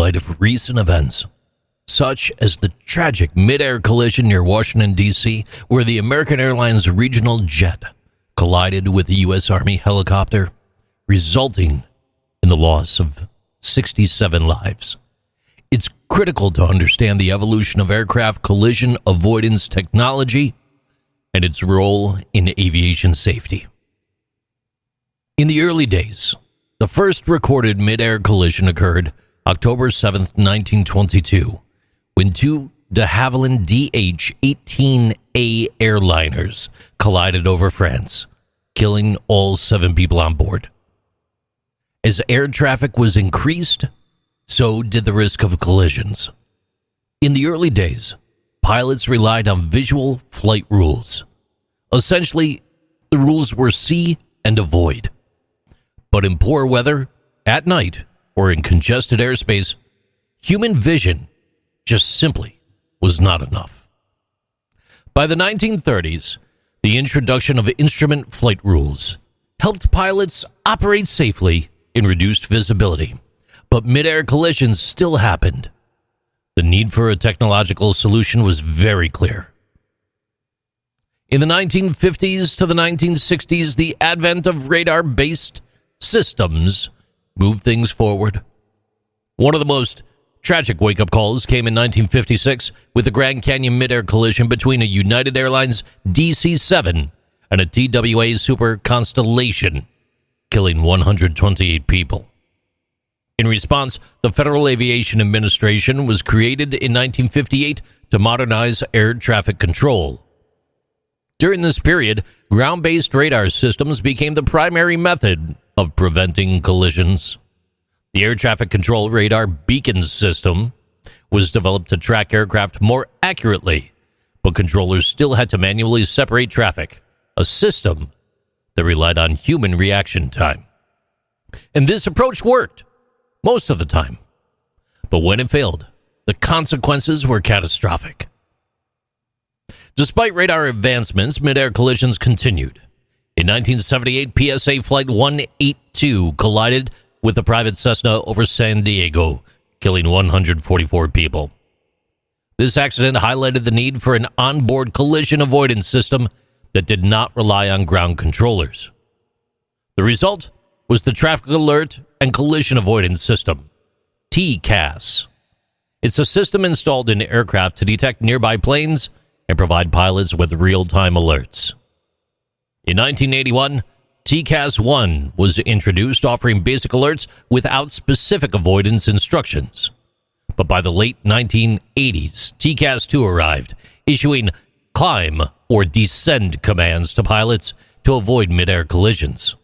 light of recent events, such as the tragic mid-air collision near Washington, D.C., where the American Airlines regional jet collided with a U.S. Army helicopter, resulting in the loss of 67 lives. It's critical to understand the evolution of aircraft collision avoidance technology and its role in aviation safety. In the early days, the first recorded mid-air collision occurred October 7, 1922, when two de Havilland DH-18A airliners collided over France, killing all 7 people on board. As air traffic was increased, so did the risk of collisions. In the early days, pilots relied on visual flight rules. Essentially, the rules were see and avoid. But in poor weather, at night, or in congested airspace, human vision just simply was not enough. By the 1930s, the introduction of instrument flight rules helped pilots operate safely in reduced visibility, but mid-air collisions still happened. The need for a technological solution was very clear. In the 1950s to the 1960s, the advent of radar-based systems moved things forward. One of the most tragic wake-up calls came in 1956 with the Grand Canyon mid-air collision between a United Airlines DC-7 and a TWA Super Constellation, killing 128 people. In response, the Federal Aviation Administration was created in 1958 to modernize air traffic control. During this period, ground-based radar systems became the primary method of preventing collisions. The air traffic control radar beacon system was developed to track aircraft more accurately, but controllers still had to manually separate traffic, a system that relied on human reaction time. And this approach worked most of the time. But when it failed, the consequences were catastrophic. Despite radar advancements, mid-air collisions continued. In 1978, PSA Flight 182 collided with a private Cessna over San Diego, killing 144 people. This accident highlighted the need for an onboard collision avoidance system that did not rely on ground controllers. The result was the Traffic Alert and Collision Avoidance System, TCAS. It's a system installed in aircraft to detect nearby planes and provide pilots with real-time alerts. In 1981, TCAS-1 was introduced, offering basic alerts without specific avoidance instructions. But by the late 1980s, TCAS-2 arrived, issuing climb or descend commands to pilots to avoid mid-air collisions.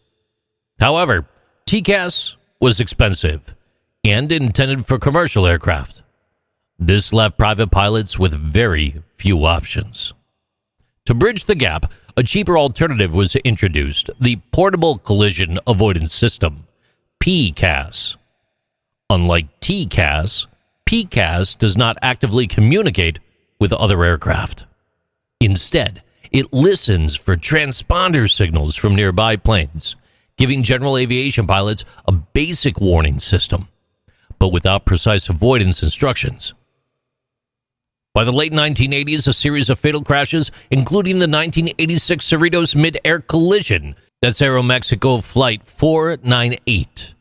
However, TCAS was expensive and intended for commercial aircraft. This left private pilots with very few options. To bridge the gap, a cheaper alternative was introduced, the Portable Collision Avoidance System, PCAS. Unlike TCAS, PCAS does not actively communicate with other aircraft. Instead, it listens for transponder signals from nearby planes, giving general aviation pilots a basic warning system, but without precise avoidance instructions. By the late 1980s, a series of fatal crashes, including the 1986 Cerritos mid-air collision, that's Aeromexico Flight 498,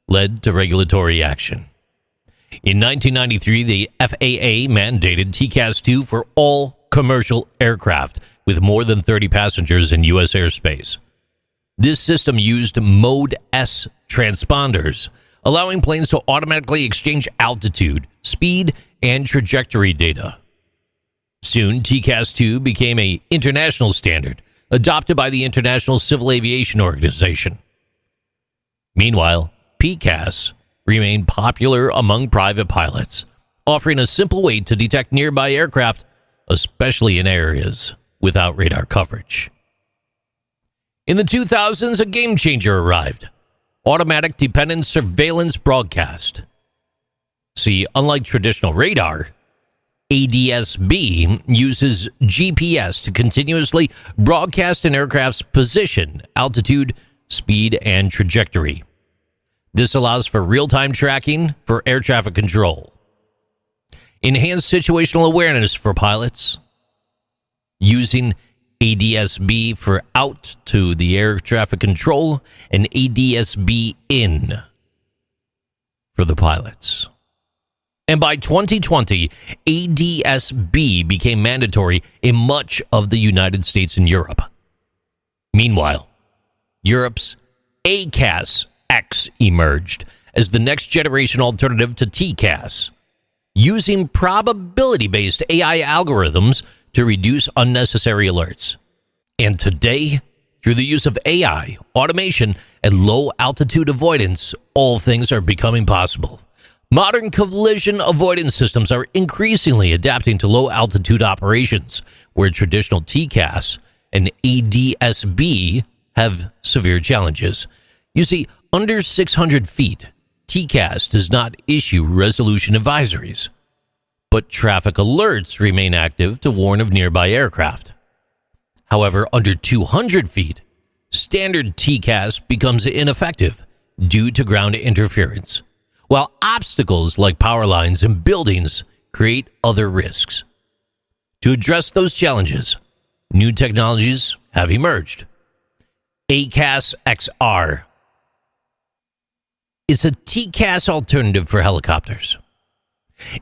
led to regulatory action. In 1993, the FAA mandated TCAS-2 for all commercial aircraft with more than 30 passengers in U.S. airspace. This system used Mode S transponders, allowing planes to automatically exchange altitude, speed, and trajectory data. Soon, TCAS-2 became an international standard, adopted by the International Civil Aviation Organization. Meanwhile, PCAS remained popular among private pilots, offering a simple way to detect nearby aircraft, especially in areas without radar coverage. In the 2000s, a game changer arrived: automatic dependent surveillance broadcast. See, unlike traditional radar, ADS-B uses GPS to continuously broadcast an aircraft's position, altitude, speed, and trajectory. This allows for real-time tracking for air traffic control, enhanced situational awareness for pilots, using ADS-B for out to the air traffic control and ADS-B in for the pilots. And by 2020, ADS-B became mandatory in much of the United States and Europe. Meanwhile, Europe's TCAS X emerged as the next generation alternative to TCAS, using probability-based AI algorithms to reduce unnecessary alerts. And today, through the use of AI, automation, and low-altitude avoidance, all things are becoming possible. Modern collision avoidance systems are increasingly adapting to low-altitude operations, where traditional TCAS and ADS-B have severe challenges. You see, under 600 feet, TCAS does not issue resolution advisories, but traffic alerts remain active to warn of nearby aircraft. However, under 200 feet, standard TCAS becomes ineffective due to ground interference, while obstacles like power lines and buildings create other risks. To address those challenges, new technologies have emerged. ACAS XR. It's a TCAS alternative for helicopters.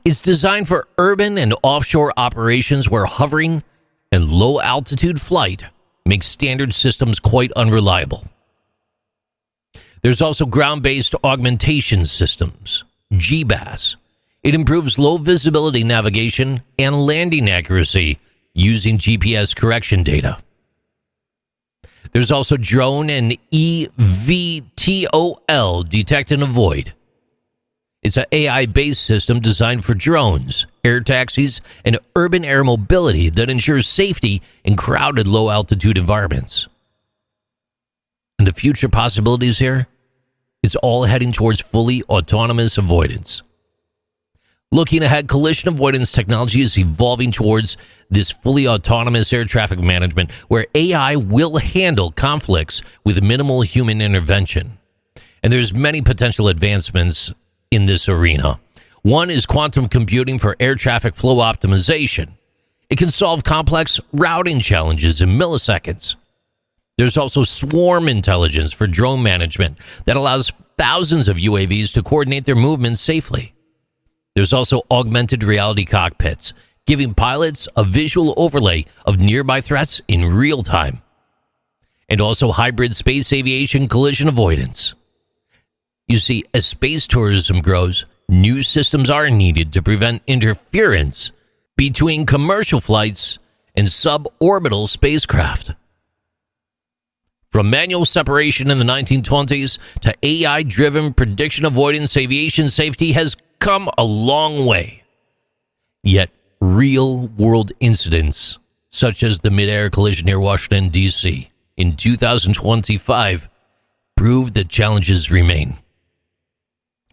It's designed for urban and offshore operations where hovering and low-altitude flight make standard systems quite unreliable. There's also ground-based augmentation systems, GBAS. It improves low-visibility navigation and landing accuracy using GPS correction data. There's also drone and EVTOL, detect and avoid. It's an AI-based system designed for drones, air taxis, and urban air mobility that ensures safety in crowded low-altitude environments. And the future possibilities here? It's all heading towards fully autonomous avoidance. Looking ahead, collision avoidance technology is evolving towards this fully autonomous air traffic management where AI will handle conflicts with minimal human intervention. And there's many potential advancements in this arena. One is quantum computing for air traffic flow optimization. It can solve complex routing challenges in milliseconds. There's also swarm intelligence for drone management that allows thousands of UAVs to coordinate their movements safely. There's also augmented reality cockpits, giving pilots a visual overlay of nearby threats in real time. And also hybrid space aviation collision avoidance. You see, as space tourism grows, new systems are needed to prevent interference between commercial flights and suborbital spacecraft. From manual separation in the 1920s to AI-driven prediction avoidance, aviation safety has come a long way. Yet, real-world incidents, such as the mid-air collision near Washington, D.C. in 2025, prove that challenges remain.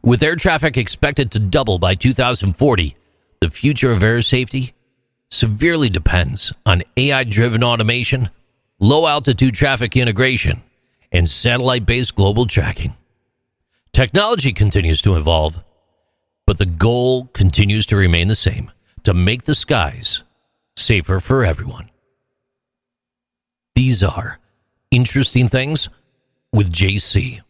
With air traffic expected to double by 2040, the future of air safety severely depends on AI-driven automation, low-altitude traffic integration, and satellite-based global tracking. Technology continues to evolve, but the goal continues to remain the same, to make the skies safer for everyone. These are Interesting Things with JC.